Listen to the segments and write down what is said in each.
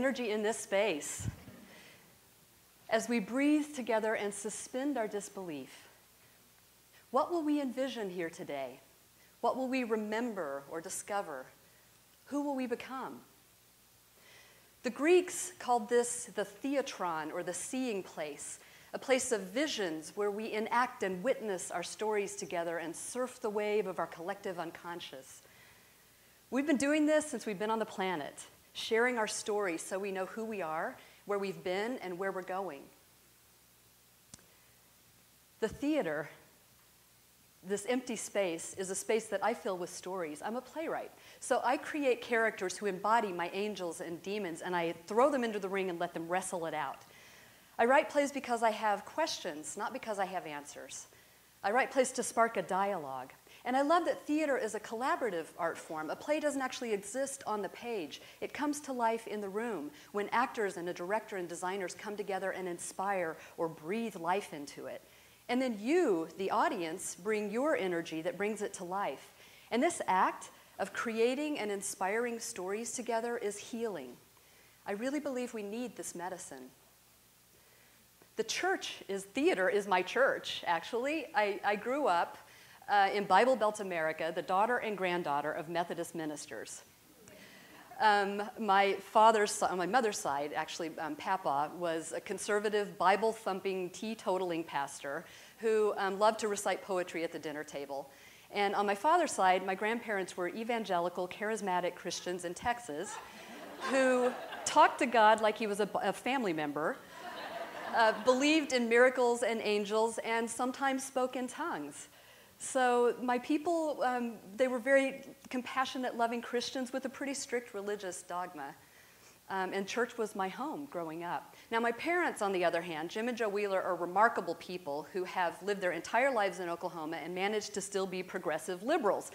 energy in this space. As we breathe together and suspend our disbelief, what will we envision here today? What will we remember or discover? Who will we become? The Greeks called this the theatron, or the seeing place, a place of visions where we enact and witness our stories together and surf the wave of our collective unconscious. We've been doing this since we've been on the planet, sharing our stories so we know who we are, where we've been, and where we're going. The theater, this empty space, is a space that I fill with stories. I'm a playwright, so I create characters who embody my angels and demons, and I throw them into the ring and let them wrestle it out. I write plays because I have questions, not because I have answers. I write plays to spark a dialogue. And I love that theater is a collaborative art form. A play doesn't actually exist on the page. It comes to life in the room when actors and a director and designers come together and inspire or breathe life into it. And then you, the audience, bring your energy that brings it to life. And this act of creating and inspiring stories together is healing. I really believe we need this medicine. The theater is my church, actually. I grew up in Bible Belt America, the daughter and granddaughter of Methodist ministers. My mother's side, actually, Papa, was a conservative, Bible-thumping, teetotaling pastor who loved to recite poetry at the dinner table. And on my father's side, my grandparents were evangelical, charismatic Christians in Texas who talked to God like he was a family member, believed in miracles and angels, and sometimes spoke in tongues. So my people, they were very compassionate, loving Christians with a pretty strict religious dogma. And church was my home growing up. Now my parents, on the other hand, Jim and Joe Wheeler, are remarkable people who have lived their entire lives in Oklahoma and managed to still be progressive liberals.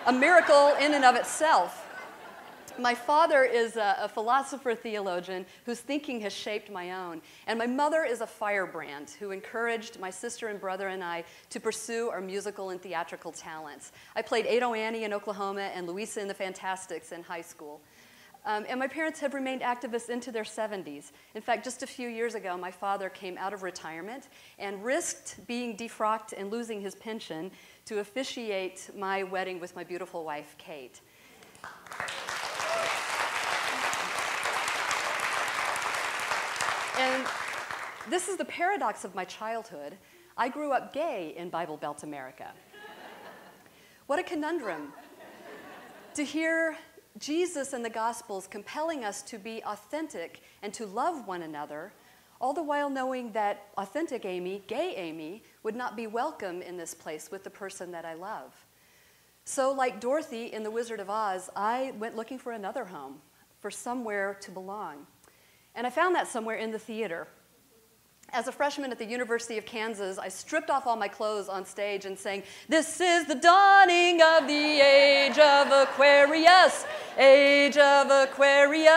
A miracle in and of itself. My father is a philosopher theologian whose thinking has shaped my own. And my mother is a firebrand who encouraged my sister and brother and I to pursue our musical and theatrical talents. I played Ado Annie in Oklahoma and Louisa in the Fantastics in high school. And my parents have remained activists into their 70s. In fact, just a few years ago, my father came out of retirement and risked being defrocked and losing his pension to officiate my wedding with my beautiful wife, Kate. And this is the paradox of my childhood. I grew up gay in Bible Belt America. What a conundrum to hear Jesus and the Gospels compelling us to be authentic and to love one another, all the while knowing that authentic Amy, gay Amy, would not be welcome in this place with the person that I love. So like Dorothy in The Wizard of Oz, I went looking for another home, for somewhere to belong. And I found that somewhere in the theater. As a freshman at the University of Kansas, I stripped off all my clothes on stage and sang, "This is the dawning of the age of Aquarius, age of Aquarius,"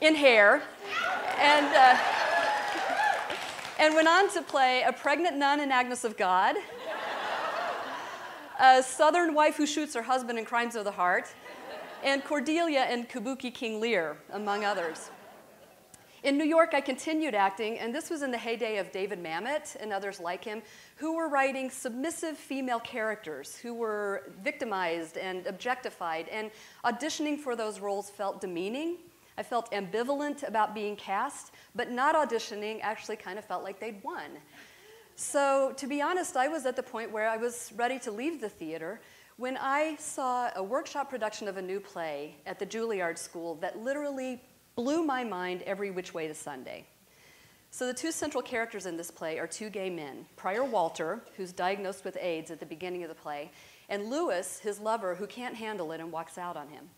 in Hair, and went on to play a pregnant nun in Agnes of God, a Southern wife who shoots her husband in Crimes of the Heart, and Cordelia in Kabuki King Lear, among others. In New York, I continued acting, and this was in the heyday of David Mamet and others like him, who were writing submissive female characters who were victimized and objectified, and auditioning for those roles felt demeaning. I felt ambivalent about being cast, but not auditioning actually kind of felt like they'd won. So to be honest, I was at the point where I was ready to leave the theater when I saw a workshop production of a new play at the Juilliard School that literally blew my mind every which way to Sunday. So the two central characters in this play are two gay men, Prior Walter, who's diagnosed with AIDS at the beginning of the play, and Lewis, his lover, who can't handle it and walks out on him.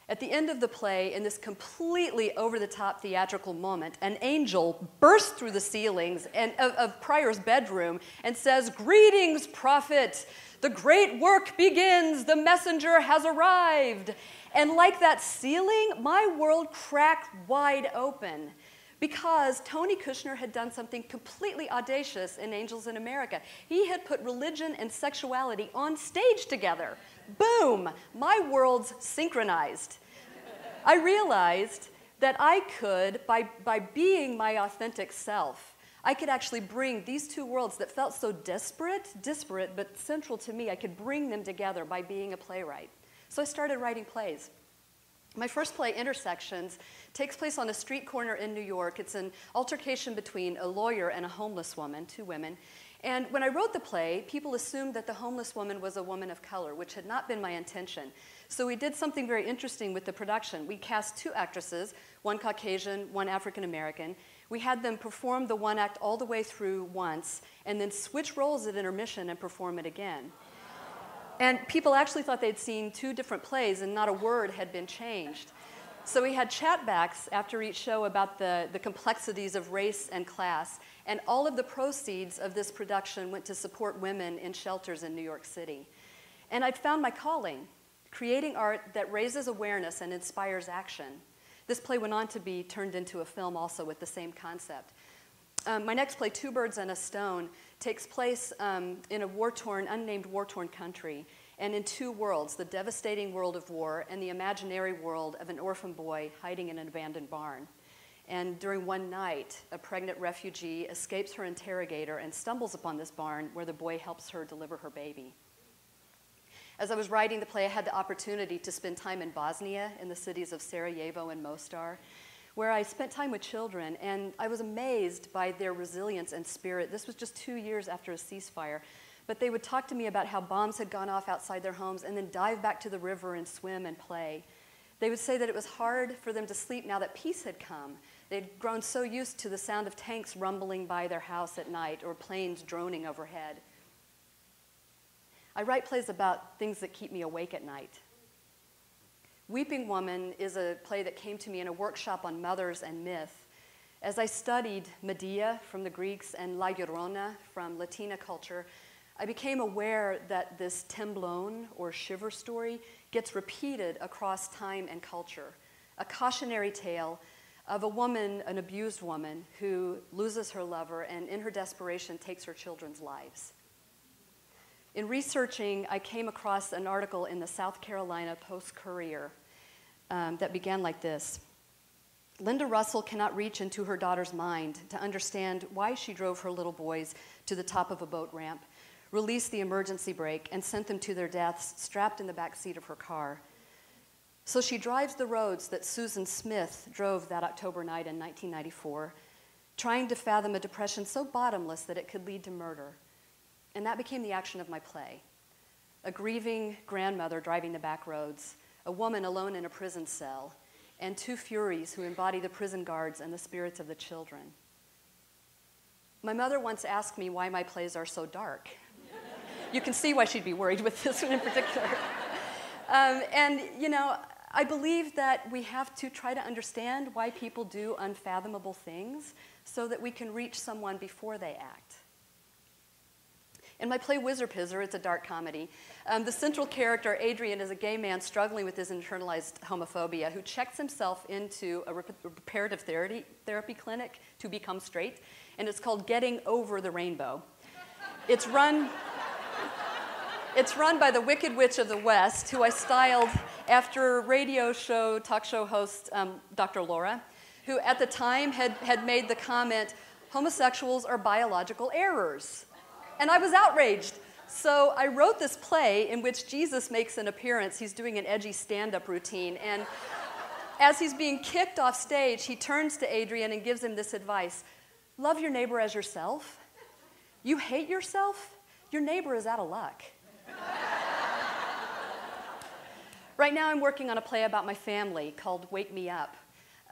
At the end of the play, in this completely over-the-top theatrical moment, an angel bursts through the ceilings of Prior's bedroom and says, "Greetings, prophet! The great work begins! The messenger has arrived!" And like that ceiling, my world cracked wide open because Tony Kushner had done something completely audacious in Angels in America. He had put religion and sexuality on stage together. boom, my worlds synchronized. I realized that I could, by being my authentic self, I could actually bring these two worlds that felt so disparate but central to me, I could bring them together by being a playwright. So I started writing plays. My first play, Intersections, takes place on a street corner in New York. It's an altercation between a lawyer and a homeless woman, two women. And when I wrote the play, people assumed that the homeless woman was a woman of color, which had not been my intention. So we did something very interesting with the production. We cast two actresses, one Caucasian, one African American. We had them perform the one act all the way through once, and then switch roles at intermission and perform it again. And people actually thought they'd seen two different plays and not a word had been changed. So we had chatbacks after each show about the complexities of race and class, and all of the proceeds of this production went to support women in shelters in New York City. And I'd found my calling, creating art that raises awareness and inspires action. This play went on to be turned into a film also with the same concept. My next play, Two Birds and a Stone, takes place in a war-torn, unnamed war-torn country, and in two worlds, the devastating world of war and the imaginary world of an orphan boy hiding in an abandoned barn. And during one night, a pregnant refugee escapes her interrogator and stumbles upon this barn where the boy helps her deliver her baby. As I was writing the play, I had the opportunity to spend time in Bosnia, in the cities of Sarajevo and Mostar, where I spent time with children, and I was amazed by their resilience and spirit. This was just 2 years after a ceasefire, but they would talk to me about how bombs had gone off outside their homes and then dive back to the river and swim and play. They would say that it was hard for them to sleep now that peace had come. They'd grown so used to the sound of tanks rumbling by their house at night or planes droning overhead. I write plays about things that keep me awake at night. Weeping Woman is a play that came to me in a workshop on mothers and myth. As I studied Medea from the Greeks and La Llorona from Latina culture, I became aware that this temblón, or shiver story, gets repeated across time and culture. A cautionary tale of a woman, an abused woman, who loses her lover and in her desperation takes her children's lives. In researching, I came across an article in the South Carolina Post-Courier that began like this. Linda Russell cannot reach into her daughter's mind to understand why she drove her little boys to the top of a boat ramp, released the emergency brake, and sent them to their deaths strapped in the back seat of her car. So she drives the roads that Susan Smith drove that October night in 1994, trying to fathom a depression so bottomless that it could lead to murder. And that became the action of my play. A grieving grandmother driving the back roads, a woman alone in a prison cell, and two furies who embody the prison guards and the spirits of the children. My mother once asked me why my plays are so dark. You can see why she'd be worried with this one in particular. And, you know, I believe that we have to try to understand why people do unfathomable things so that we can reach someone before they act. In my play Whizzer Pizzer, it's a dark comedy. The central character, Adrian, is a gay man struggling with his internalized homophobia who checks himself into a reparative therapy clinic to become straight, and it's called Getting Over the Rainbow. It's run by the Wicked Witch of the West, who I styled after talk show host Dr. Laura, who at the time had made the comment, homosexuals are biological errors. And I was outraged. So I wrote this play in which Jesus makes an appearance. He's doing an edgy stand-up routine. And as he's being kicked off stage, he turns to Adrian and gives him this advice. Love your neighbor as yourself. You hate yourself? Your neighbor is out of luck. Right now I'm working on a play about my family called Wake Me Up.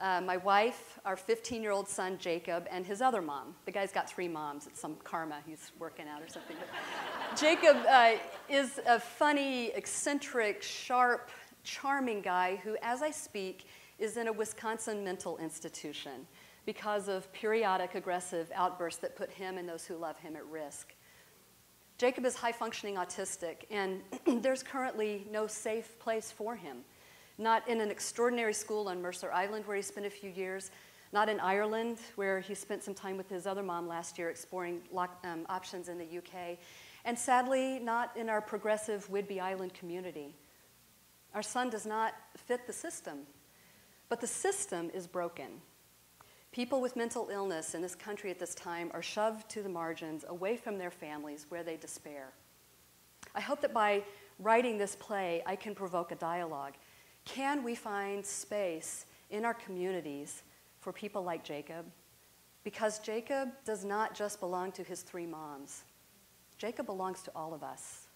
My wife, our 15-year-old son, Jacob, and his other mom. The guy's got 3 moms. It's some karma he's working out or something. But Jacob is a funny, eccentric, sharp, charming guy who, as I speak, is in a Wisconsin mental institution because of periodic aggressive outbursts that put him and those who love him at risk. Jacob is high-functioning autistic, and there's currently no safe place for him. Not in an extraordinary school on Mercer Island, where he spent a few years, not in Ireland, where he spent some time with his other mom last year exploring options in the UK, And sadly, not in our progressive Whidbey Island community. Our son does not fit the system, but the system is broken. People with mental illness in this country at this time are shoved to the margins, away from their families, where they despair. I hope that by writing this play, I can provoke a dialogue. Can we find space in our communities for people like Jacob? Because Jacob does not just belong to his 3 moms. Jacob belongs to all of us.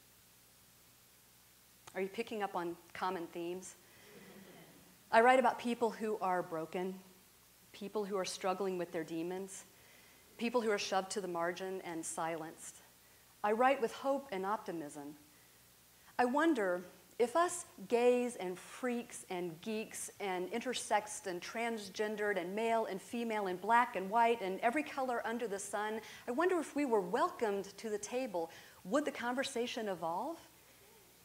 Are you picking up on common themes? I write about people who are broken, people who are struggling with their demons, people who are shoved to the margin and silenced. I write with hope and optimism. I wonder if us gays and freaks and geeks and intersexed and transgendered and male and female and black and white and every color under the sun, I wonder if we were welcomed to the table, would the conversation evolve?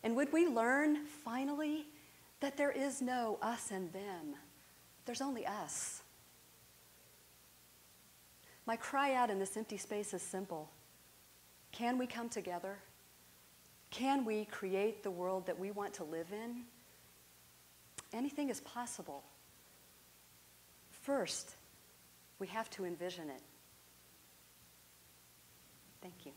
And would we learn, finally, that there is no us and them? There's only us. My cry out in this empty space is simple. Can we come together? Can we create the world that we want to live in? Anything is possible. First, we have to envision it. Thank you.